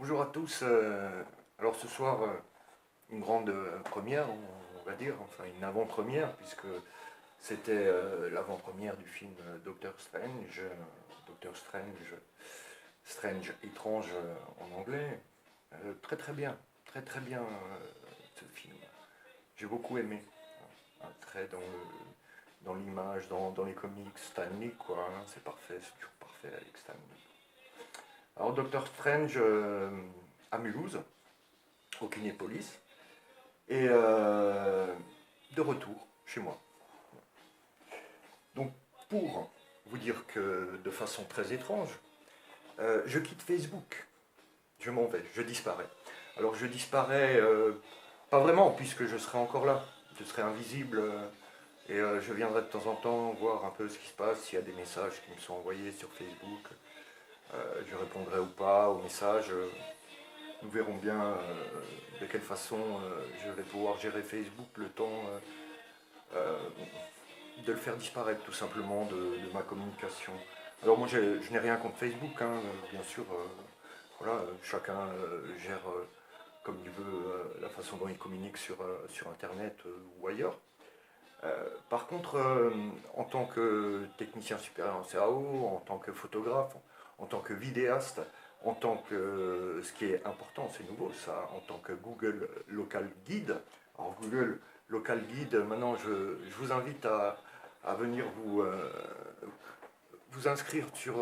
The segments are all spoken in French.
Bonjour à tous. Alors ce soir, une grande première, on va dire, enfin une avant-première, puisque c'était l'avant-première du film Doctor Strange, Strange, étrange en anglais. Très très bien, très très bien ce film. J'ai beaucoup aimé. Très dans l'image, dans les comics, Stanley quoi, hein, c'est parfait, c'est toujours parfait avec Stanley. Alors Doctor Strange à Mulhouse, au Kinépolis, et de retour chez moi. Donc pour vous dire que de façon très étrange, je quitte Facebook, je m'en vais, je disparais. Alors je disparais, pas vraiment, puisque je serai encore là, je serai invisible, et je viendrai de temps en temps voir un peu ce qui se passe, s'il y a des messages qui me sont envoyés sur Facebook, je répondrai ou pas aux messages. Nous verrons bien de quelle façon je vais pouvoir gérer Facebook le temps euh, de le faire disparaître tout simplement de ma communication. Alors moi je n'ai rien contre Facebook, hein, bien sûr, voilà, chacun gère comme il veut la façon dont il communique sur Internet ou ailleurs. Par contre, en tant que technicien supérieur en CAO, en tant que photographe, en tant que vidéaste, en tant que, ce qui est important, c'est nouveau ça, en tant que Google Local Guide. Alors Google Local Guide, maintenant je vous invite à venir vous inscrire sur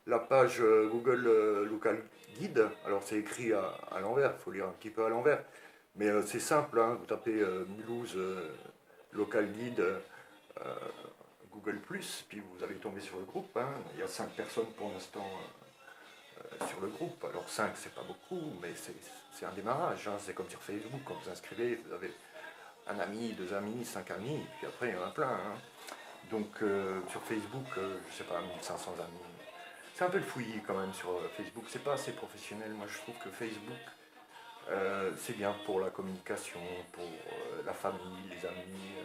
la page Google Local Guide. Alors c'est écrit à l'envers, il faut lire un petit peu à l'envers. Mais c'est simple, hein, vous tapez Mulhouse Local Guide Google ⁇ puis vous allez tomber sur le groupe. Hein. Il y a 5 personnes pour l'instant sur le groupe. Alors 5 c'est pas beaucoup, mais c'est un démarrage. Hein. C'est comme sur Facebook, quand vous inscrivez, vous avez un ami, deux amis, 5 amis, puis après il y en a plein. Hein. Donc sur Facebook, je sais pas, 1500 amis. C'est un peu le fouillis quand même sur Facebook, c'est pas assez professionnel. Moi je trouve que Facebook, c'est bien pour la communication, pour la famille, les amis,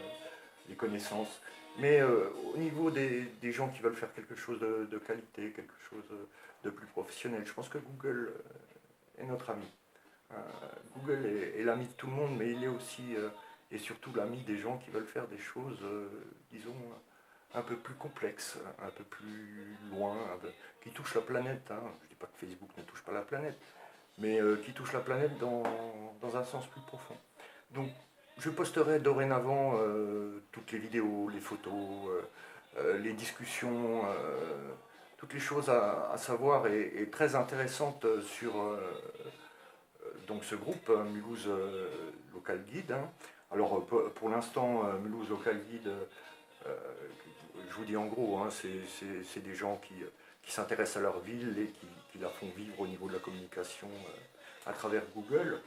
les connaissances. Mais au niveau des gens qui veulent faire quelque chose de qualité, quelque chose de plus professionnel, je pense que Google est notre ami. Euh, Google est l'ami de tout le monde, mais il est aussi et surtout l'ami des gens qui veulent faire des choses, disons, un peu plus complexes, un peu plus loin, qui touchent la planète. Hein. Je ne dis pas que Facebook ne touche pas la planète, mais qui touchent la planète dans un sens plus profond. Donc, je posterai dorénavant toutes les vidéos, les photos, les discussions, toutes les choses à savoir et très intéressantes sur donc ce groupe Mulhouse Local Guide. Hein. Alors pour l'instant, Mulhouse Local Guide, euh, je vous dis en gros, hein, c'est des gens qui s'intéressent à leur ville et qui la font vivre au niveau de la communication à travers Google.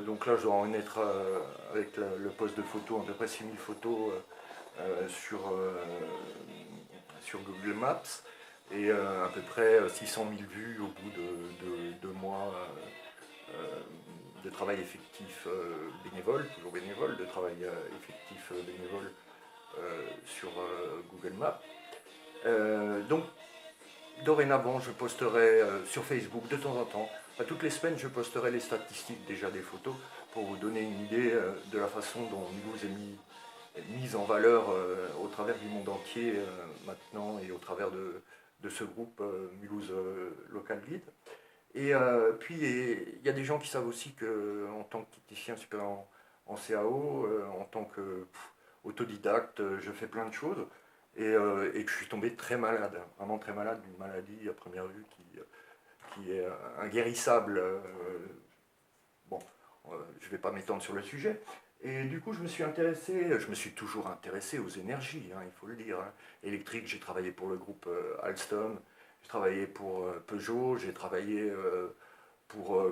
Donc là, je dois en être avec le poste de photos, à peu près 6000 photos sur Google Maps et à peu près 600 000 vues au bout de 2 mois de travail effectif bénévole, toujours bénévole, de travail effectif bénévole sur Google Maps. Donc dorénavant, je posterai sur Facebook de temps en temps. Toutes les semaines, je posterai les statistiques déjà des photos pour vous donner une idée de la façon dont Mulhouse est mise en valeur au travers du monde entier maintenant et au travers de ce groupe Mulhouse Local Guide. Et puis, il y a des gens qui savent aussi qu'en tant que technicien supérieur en CAO, en tant qu'autodidacte, je fais plein de choses et que je suis tombé très malade, vraiment très malade d'une maladie à première vue qui est inguérissable. Bon, je ne vais pas m'étendre sur le sujet. Et du coup, je me suis toujours intéressé aux énergies, hein, il faut le dire. Hein. Électrique, j'ai travaillé pour le groupe Alstom, j'ai travaillé pour Peugeot, j'ai travaillé pour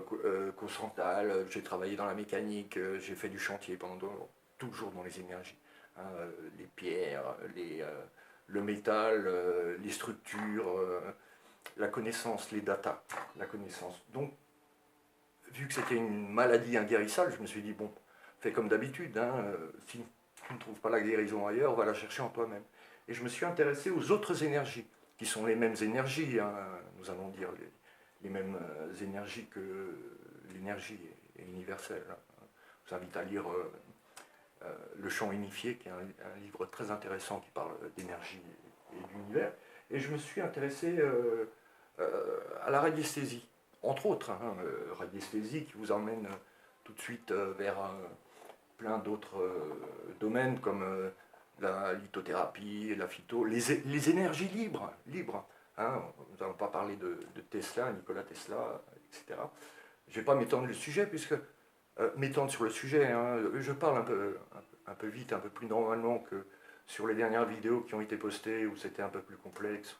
Coscental, j'ai travaillé dans la mécanique, j'ai fait du chantier toujours dans les énergies. Hein, les pierres, le métal, les structures, la connaissance, les datas, la connaissance. Donc, vu que c'était une maladie inguérissable, je me suis dit, bon, fais comme d'habitude, hein, si tu ne trouves pas la guérison ailleurs, va la chercher en toi-même. Et je me suis intéressé aux autres énergies, qui sont les mêmes énergies, hein, nous allons dire, les mêmes énergies que l'énergie est universelle. Je vous invite à lire Le Champ Unifié, qui est un livre très intéressant qui parle d'énergie et d'univers. Et je me suis intéressé à la radiesthésie, entre autres. Radiesthésie qui vous emmène tout de suite vers plein d'autres domaines comme la lithothérapie, la phyto, les énergies libres. Nous n'allons pas parler de Tesla, Nikola Tesla, etc. Je ne vais pas m'étendre m'étendre sur le sujet. Je parle un peu vite, un peu plus normalement que sur les dernières vidéos qui ont été postées où c'était un peu plus complexe,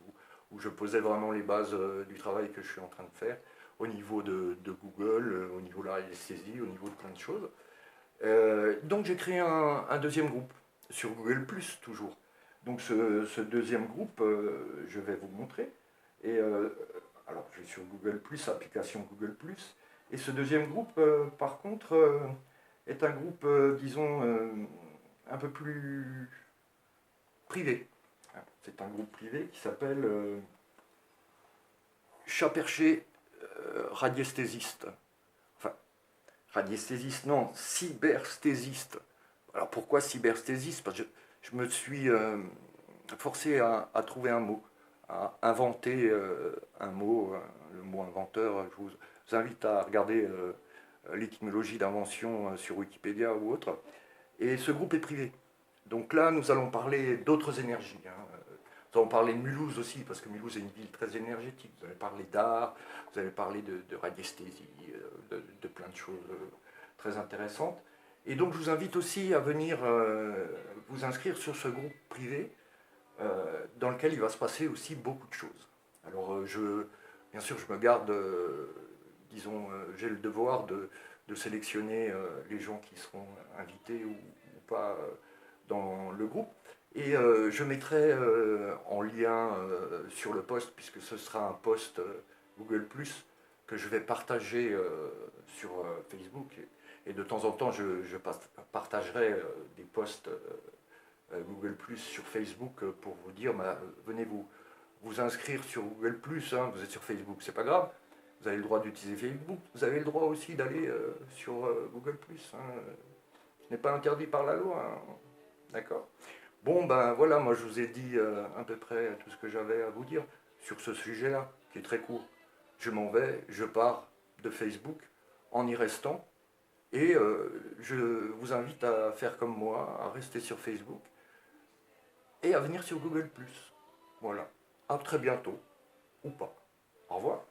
où je posais vraiment les bases du travail que je suis en train de faire au niveau de Google, au niveau de la radiesthésie, au niveau de plein de choses. Donc j'ai créé un deuxième groupe sur Google ⁇ toujours. Donc ce deuxième groupe, je vais vous montrer. Et alors je vais sur Google ⁇ application Google ⁇ et ce deuxième groupe, par contre, est un groupe, disons, un peu plus privé. C'est un groupe privé qui s'appelle Chat perché radiesthésiste. Enfin, radiesthésiste, non, cybersthésiste. Alors pourquoi cybersthésiste? Parce que je me suis forcé à trouver un mot, à inventer un mot, le mot inventeur. Je vous invite à regarder l'étymologie d'invention sur Wikipédia ou autre. Et ce groupe est privé. Donc là, nous allons parler d'autres énergies. Nous allons parler de Mulhouse aussi, parce que Mulhouse est une ville très énergétique. Vous allez parler d'art, vous allez parler de radiesthésie, de plein de choses très intéressantes. Et donc je vous invite aussi à venir vous inscrire sur ce groupe privé dans lequel il va se passer aussi beaucoup de choses. Alors bien sûr, je me garde, disons, j'ai le devoir de sélectionner les gens qui seront invités ou pas dans le groupe. Et je mettrai en lien sur le post, puisque ce sera un post Google ⁇ que je vais partager sur Facebook. Et de temps en temps, je partagerai des posts Google ⁇ sur Facebook pour vous dire, venez vous inscrire sur Google ⁇ vous êtes sur Facebook, c'est pas grave. Vous avez le droit d'utiliser Facebook. Vous avez le droit aussi d'aller sur Google ⁇ ce n'est pas interdit par la loi. D'accord. Bon, ben voilà, moi je vous ai dit à peu près tout ce que j'avais à vous dire sur ce sujet-là, qui est très court. Je m'en vais, je pars de Facebook en y restant, et je vous invite à faire comme moi, à rester sur Facebook, et à venir sur Google ⁇ Voilà. À très bientôt, ou pas. Au revoir.